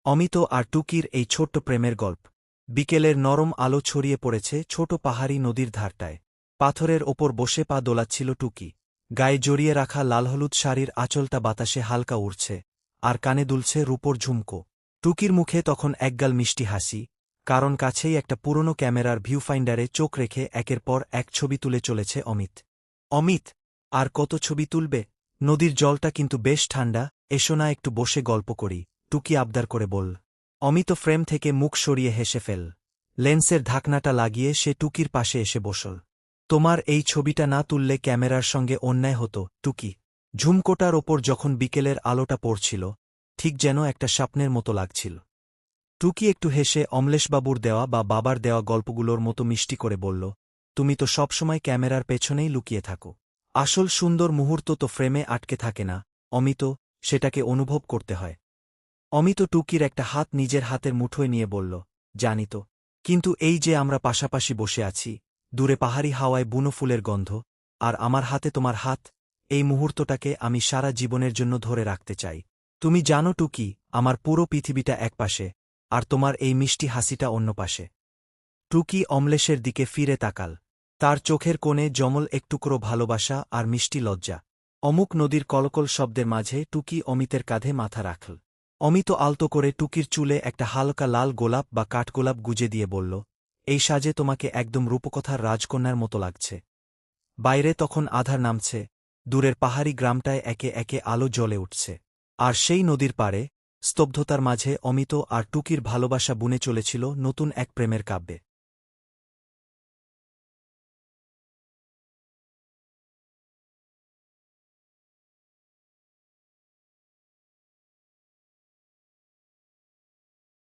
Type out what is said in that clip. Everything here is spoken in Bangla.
অমিত আর টুকির এই ছোট্ট প্রেমের গল্প। বিকেলের নরম আলো ছড়িয়ে পড়েছে ছোট পাহাড়ি নদীর ধারটায়। পাথরের ওপর বসে পা দোলাচ্ছিল টুকি। গায়ে জড়িয়ে রাখা লালহলুদ শাড়ির আঁচলটা বাতাসে হালকা উড়ছে, আর কানে দুলছে রূপোর ঝুমকো। টুকির মুখে তখন একগাল মিষ্টি হাসি, কারণ কাছেই একটা পুরনো ক্যামেরার ভিউফাইন্ডারে চোখ রেখে একের পর এক ছবি তুলে চলেছে অমিত। অমিত, আর কত ছবি তুলবে? নদীর জলটা কিন্তু বেশ ঠান্ডা, এসো না একটু বসে গল্প করি, টুকি আবদার করে বলল। অমিত ফ্রেম থেকে মুখ সরিয়ে হেসে ফেল। লেন্সের ঢাকনাটা লাগিয়ে সে টুকির পাশে এসে বসল। তোমার এই ছবিটা না তুললে ক্যামেরার সঙ্গে অন্যায় হতো, টুকি। ঝুমকোটার ওপর যখন বিকেলের আলোটা পড়ছিল, ঠিক যেন একটা স্বপ্নের মতো লাগছিল। টুকি একটু হেসে অমলেশবাবুর দেওয়া বা বাবার দেওয়া গল্পগুলোর মতো মিষ্টি করে বলল, তুমি তো সবসময় ক্যামেরার পেছনেই লুকিয়ে থাকো। আসল সুন্দর মুহূর্ত তো ফ্রেমে আটকে থাকে না, অমিত, সেটাকে অনুভব করতে হয়। অমিত টুকির একটা হাত নিজের হাতের মুঠোয় নিয়ে বলল, জানি তো, কিন্তু এই যে আমরা পাশাপাশি বসে আছি, দূরে পাহাড়ি হাওয়ায় বুনো ফুলের গন্ধ, আর আমার হাতে তোমার হাত, এই মুহূর্তটাকে আমি সারা জীবনের জন্য ধরে রাখতে চাই। তুমি জানো টুকি, আমার পুরো পৃথিবীটা একপাশে, আর তোমার এই মিষ্টি হাসিটা অন্য পাশে। টুকি অমলেশের দিকে ফিরে তাকাল। তার চোখের কোণে জমল একটুকরো ভালোবাসা আর মিষ্টি লজ্জা। অমুক নদীর কলকল শব্দের মাঝে টুকি অমিতের কাঁধে মাথা রাখল। অমিত আলতো করে টুকির চুলে একটা হালকা লাল গোলাপ বা কাঠগোলাপ গুজে দিয়ে বলল, এই সাজে তোমাকে একদম রূপকথার রাজকন্যার মতো লাগছে। বাইরে তখন আধার নামছে, দূরের পাহাড়ি গ্রামটায় একে একে আলো জ্বলে উঠছে। আর সেই নদীর পাড়ে, স্তব্ধতার মাঝে অমিত আর টুকির ভালোবাসা বুনে চলেছিল নতুন এক প্রেমের কাব্যে।